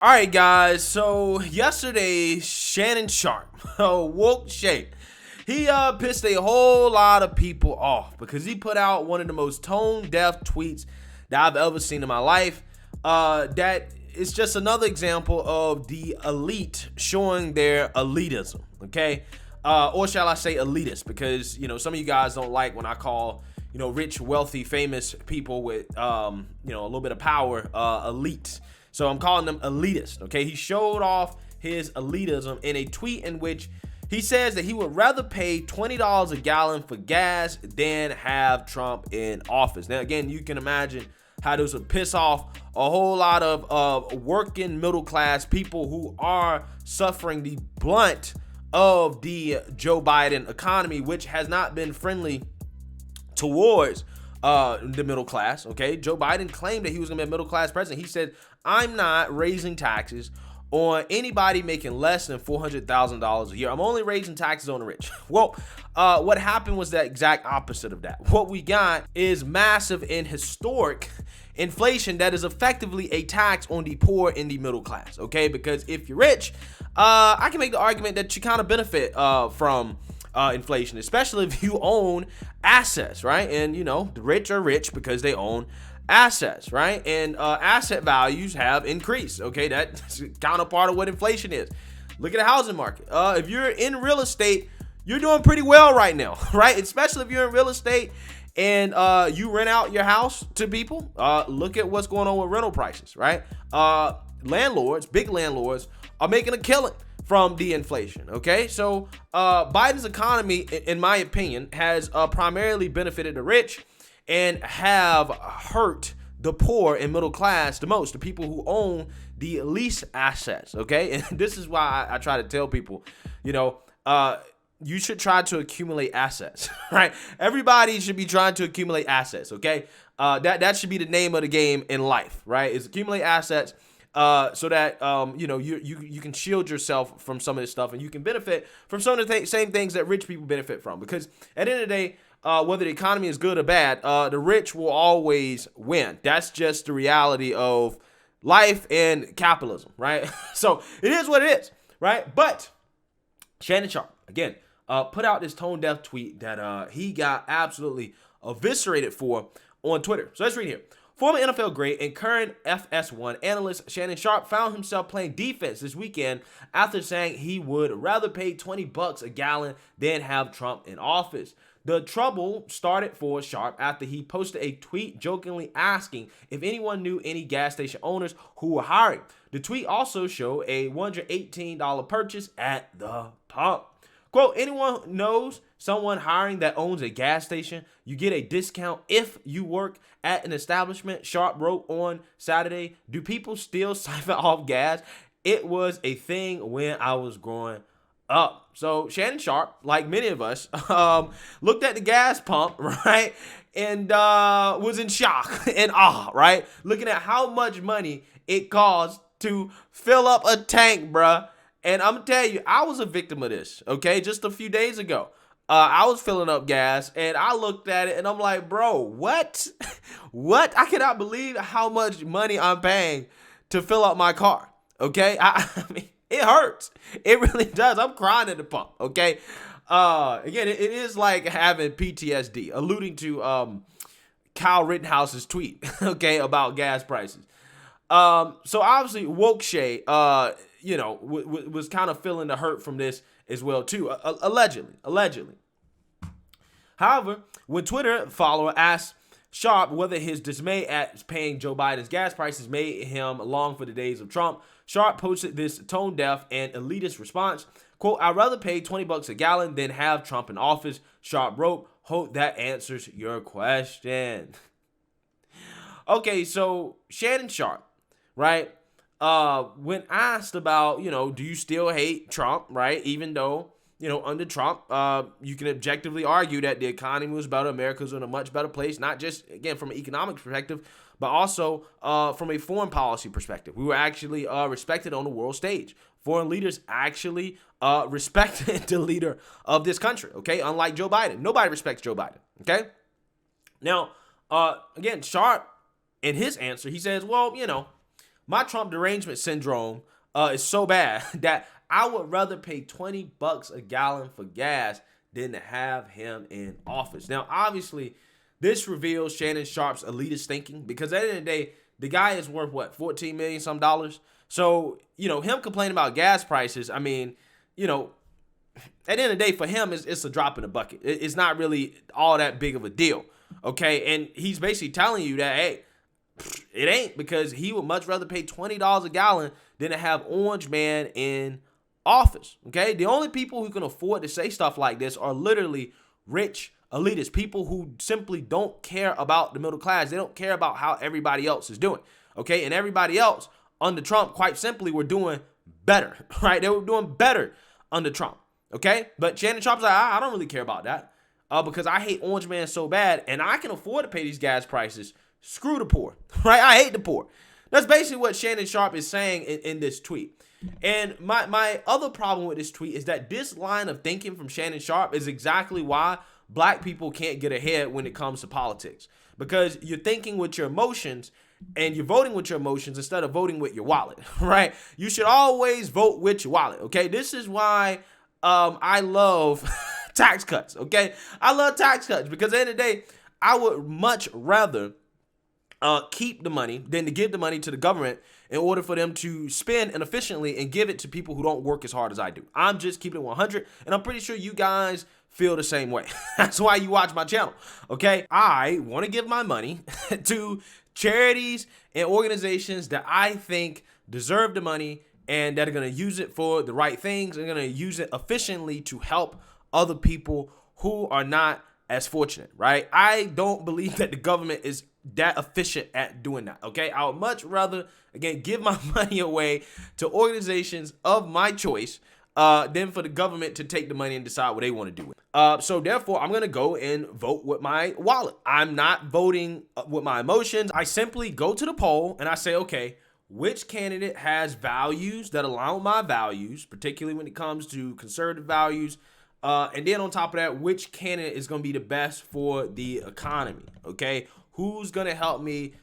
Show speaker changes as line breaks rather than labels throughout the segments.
All right, guys. So yesterday, Shannon Sharpe, woke shape. He pissed a whole lot of people off because he put out one of the most tone-deaf tweets that I've ever seen in my life. That is just another example of the elite showing their elitism. Okay, or shall I say elitist? Because some of you guys don't like when I call rich, wealthy, famous people with a little bit of power elite. So I'm calling them elitist. Okay, he showed off his elitism in a tweet in which he says that he would rather pay $20 a gallon for gas than have Trump in office. Now, again, you can imagine how this would piss off a whole lot of working middle class people who are suffering the blunt of the Joe Biden economy, which has not been friendly towards the middle class. Okay, Joe Biden claimed that he was gonna be a middle class president. He said, I'm not raising taxes on anybody making less than $400,000 a year. I'm only raising taxes on the rich. Well, what happened was the exact opposite of that. What we got is massive and historic inflation that is effectively a tax on the poor and the middle class. Okay, because if you're rich, I can make the argument that you kind of benefit from inflation, especially if you own assets, right? And the rich are rich because they own assets, right? And asset values have increased. Okay, that's counterpart of what inflation is. Look at the housing market. If you're in real estate, you're doing pretty well right now, right? Especially if you're in real estate and you rent out your house to people. Look at what's going on with rental prices, right? Landlords, big landlords, are making a killing from the inflation. Okay, so Biden's economy, in my opinion, has primarily benefited the rich and have hurt the poor and middle class the most, the people who own the least assets. Okay, and this is why I try to tell people, you should try to accumulate assets, right? Everybody should be trying to accumulate assets. Okay, that should be the name of the game in life, right? Is accumulate assets. So that you can shield yourself from some of this stuff, and you can benefit from some of the same things that rich people benefit from. Because at the end of the day, whether the economy is good or bad, the rich will always win. That's just the reality of life and capitalism, right? So it is what it is, right? But Shannon Sharpe, again, put out this tone-deaf tweet that he got absolutely eviscerated for on Twitter. So let's read here. Former NFL great and current FS1 analyst Shannon Sharpe found himself playing defense this weekend after saying he would rather pay $20 a gallon than have Trump in office. The trouble started for Sharpe after he posted a tweet jokingly asking if anyone knew any gas station owners who were hiring. The tweet also showed a $118 purchase at the pump. Quote, anyone knows someone hiring that owns a gas station? You get a discount if you work at an establishment, Sharpe wrote on Saturday. Do people still siphon off gas? It was a thing when I was growing up. So Shannon Sharpe, like many of us, looked at the gas pump, right? And was in shock and awe, right? Looking at how much money it costs to fill up a tank, bruh. And I'm telling you, I was a victim of this, okay? Just a few days ago, I was filling up gas, and I looked at it, and I'm like, bro, what? What? I cannot believe how much money I'm paying to fill up my car, okay? I mean, it hurts. It really does. I'm crying at the pump, okay? Again, it is like having PTSD, alluding to Kyle Rittenhouse's tweet, okay, about gas prices. So obviously, woke Shay, was kind of feeling the hurt from this as well too, allegedly. However, when Twitter follower asked Sharpe whether his dismay at paying Joe Biden's gas prices made him long for the days of Trump, Sharpe posted this tone-deaf and elitist response. Quote, I'd rather pay $20 a gallon than have Trump in office, Sharpe wrote. Hope that answers your question. Okay, so Shannon Sharpe, right? When asked about, do you still hate Trump, right? Even though, under Trump, you can objectively argue that the economy was better, America's in a much better place, not just, again, from an economic perspective, but also from a foreign policy perspective. We were actually respected on the world stage. Foreign leaders actually respected the leader of this country, okay? Unlike Joe Biden. Nobody respects Joe Biden, okay? Now, again, Sharpe, in his answer, he says, well, my Trump derangement syndrome is so bad that I would rather pay $20 a gallon for gas than to have him in office. Now, obviously, this reveals Shannon Sharpe's elitist thinking, because at the end of the day, the guy is worth what, 14 million some dollars. So, him complaining about gas prices, I mean, at the end of the day, for him, it's a drop in the bucket. It's not really all that big of a deal, okay? And he's basically telling you that, hey, it ain't, because he would much rather pay $20 a gallon than to have Orange Man in office, okay? The only people who can afford to say stuff like this are literally rich elitists, people who simply don't care about the middle class. They don't care about how everybody else is doing, okay? And everybody else under Trump, quite simply, were doing better, right? They were doing better under Trump, okay? But Shannon Sharpe's like, I don't really care about that because I hate Orange Man so bad, and I can afford to pay these gas prices. Screw the poor, right? I hate the poor. That's basically what Shannon Sharpe is saying in this tweet. And my other problem with this tweet is that this line of thinking from Shannon Sharpe is exactly why black people can't get ahead when it comes to politics. Because you're thinking with your emotions and you're voting with your emotions instead of voting with your wallet, right? You should always vote with your wallet, okay? This is why I love tax cuts, okay? I love tax cuts because at the end of the day, I would much rather keep the money than to give the money to the government in order for them to spend inefficiently and give it to people who don't work as hard as I do. I'm just keeping it 100, and I'm pretty sure you guys feel the same way. That's why you watch my channel, okay? I want to give my money to charities and organizations that I think deserve the money and that are going to use it for the right things and going to use it efficiently to help other people who are not as fortunate, right? I don't believe that the government is that efficient at doing that, okay? I would much rather, again, give my money away to organizations of my choice than for the government to take the money and decide what they want to do with it. So therefore, I'm going to go and vote with my wallet. I'm not voting with my emotions. I simply go to the poll and I say, okay, which candidate has values that align with my values, particularly when it comes to conservative values, and then on top of that, which candidate is going to be the best for the economy, okay? Who's going to help me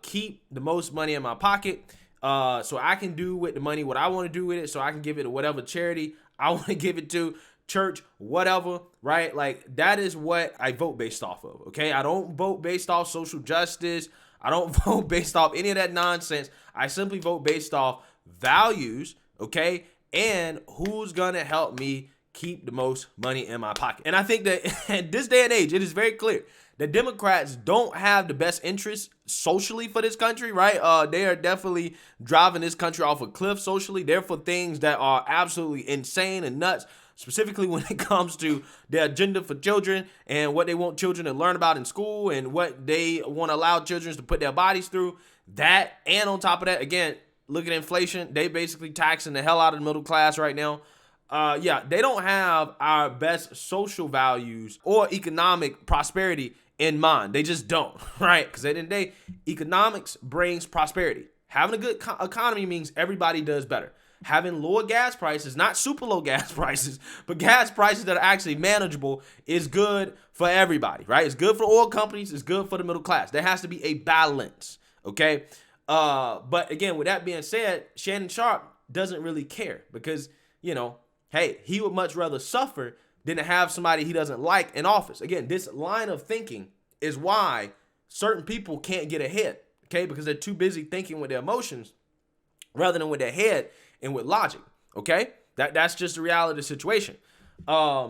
keep the most money in my pocket so I can do with the money what I want to do with it, so I can give it to whatever charity I want to give it to, church, whatever, right? Like, that is what I vote based off of, okay? I don't vote based off social justice. I don't vote based off any of that nonsense. I simply vote based off values, okay? And who's going to help me keep the most money in my pocket. And I think that at this day and age, it is very clear that Democrats don't have the best interests socially for this country, right? They are definitely driving this country off a cliff socially. They're for things that are absolutely insane and nuts, specifically when it comes to their agenda for children and what they want children to learn about in school and what they want to allow children to put their bodies through. That, and on top of that, again, look at inflation. They basically taxing the hell out of the middle class right now. Yeah, they don't have our best social values or economic prosperity in mind. They just don't, right? Because at the end of the day, economics brings prosperity. Having a good economy means everybody does better. Having lower gas prices, not super low gas prices, but gas prices that are actually manageable is good for everybody, right? It's good for oil companies. It's good for the middle class. There has to be a balance, okay? But again, with that being said, Shannon Sharpe doesn't really care because, hey, he would much rather suffer than to have somebody he doesn't like in office. Again, this line of thinking is why certain people can't get ahead, okay? Because they're too busy thinking with their emotions rather than with their head and with logic, okay? That's just the reality of the situation. Yeah,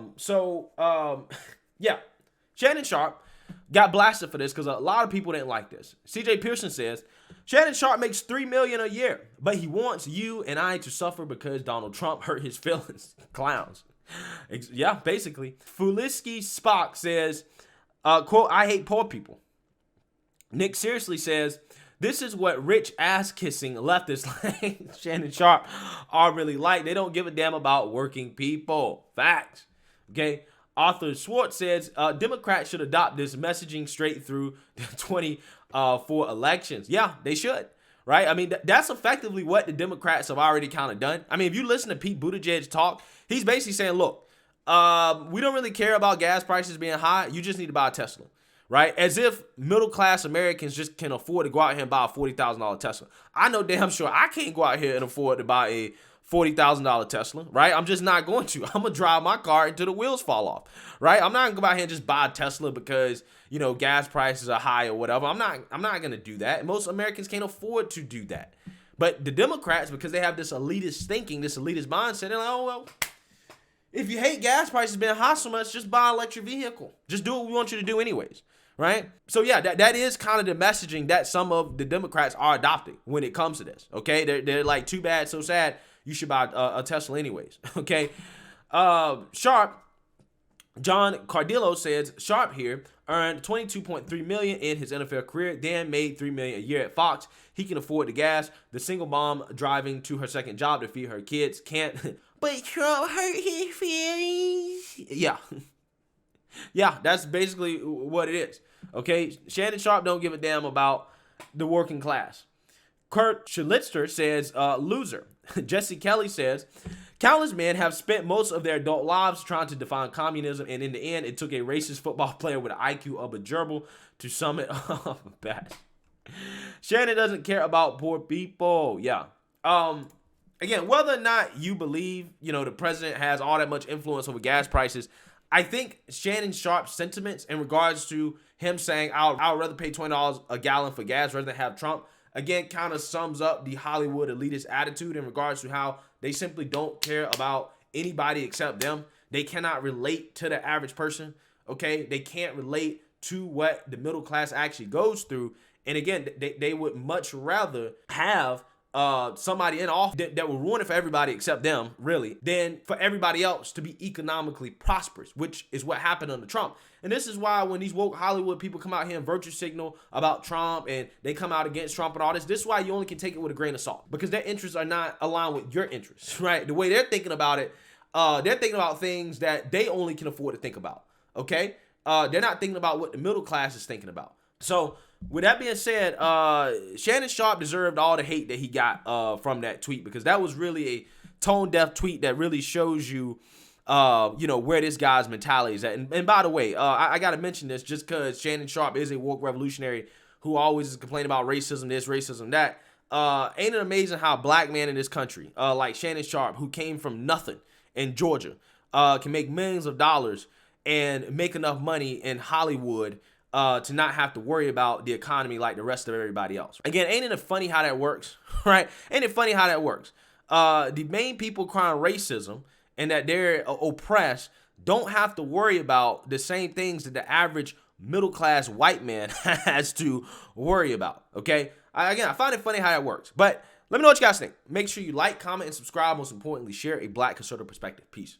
Shannon Sharpe got blasted for this because a lot of people didn't like this. CJ Pearson says, Shannon Sharpe makes $3 million a year, but he wants you and I to suffer because Donald Trump hurt his feelings. Clowns. Yeah, basically. Fuliski Spock says, quote, I hate poor people. Nick seriously says, this is what rich ass kissing leftists like Shannon Sharpe are really like. They don't give a damn about working people. Facts. Okay. Arthur Schwartz says, Democrats should adopt this messaging straight through the 24 elections. Yeah, they should. Right? I mean, that's effectively what the Democrats have already kind of done. I mean, if you listen to Pete Buttigieg talk, he's basically saying, look, we don't really care about gas prices being high. You just need to buy a Tesla. right? As if middle-class Americans just can afford to go out here and buy a $40,000 Tesla. I know damn sure I can't go out here and afford to buy a $40,000 Tesla, right? I'm just not going to. I'm going to drive my car until the wheels fall off, right? I'm not going to go out here and just buy a Tesla because, gas prices are high or whatever. I'm not going to do that. Most Americans can't afford to do that. But the Democrats, because they have this elitist thinking, this elitist mindset, they're like, oh, well, if you hate gas prices being high so much, just buy an electric vehicle. Just do what we want you to do anyways, right? So yeah, that is kind of the messaging that some of the Democrats are adopting when it comes to this, okay? They're like, too bad, so sad, you should buy a Tesla anyways, okay? Sharpe, John Cardillo says, Sharpe here earned $22.3 million in his NFL career, then made $3 million a year at Fox. He can afford the gas. The single mom driving to her second job to feed her kids can't. But Trump hurt his feelings. Yeah. Yeah, that's basically what it is. Okay, Shannon Sharpe don't give a damn about the working class. Kurt Schlichter says, loser. Jesse Kelly says, countless men have spent most of their adult lives trying to define communism, and in the end, it took a racist football player with an IQ of a gerbil to sum it up. Bad. Shannon doesn't care about poor people. Yeah. Again, whether or not you believe, the president has all that much influence over gas prices, I think Shannon Sharpe's sentiments in regards to him saying, I would rather pay $20 a gallon for gas rather than have Trump, again, kind of sums up the Hollywood elitist attitude in regards to how they simply don't care about anybody except them. They cannot relate to the average person, okay? They can't relate to what the middle class actually goes through. And again, they would much rather have somebody in office that will ruin it for everybody except them, really, than for everybody else to be economically prosperous, which is what happened under Trump. And this is why when these woke Hollywood people come out here and virtue signal about Trump and they come out against Trump and all this is why you only can take it with a grain of salt, because their interests are not aligned with your interests, right? The way they're thinking about it, they're thinking about things that they only can afford to think about, okay? They're not thinking about what the middle class is thinking about. So with that being said, Shannon Sharpe deserved all the hate that he got from that tweet, because that was really a tone-deaf tweet that really shows you, where this guy's mentality is at. And by the way, I got to mention this just because Shannon Sharpe is a woke revolutionary who always is complaining about racism, this, racism, that. Ain't it amazing how a black man in this country, like Shannon Sharpe, who came from nothing in Georgia, can make millions of dollars and make enough money in Hollywood to not have to worry about the economy like the rest of everybody else. Again, ain't it funny how that works, right? Ain't it funny how that works? The main people crying racism and that they're oppressed don't have to worry about the same things that the average middle-class white man has to worry about, okay? I find it funny how that works. But let me know what you guys think. Make sure you like, comment, and subscribe. Most importantly, share a black conservative perspective. Peace.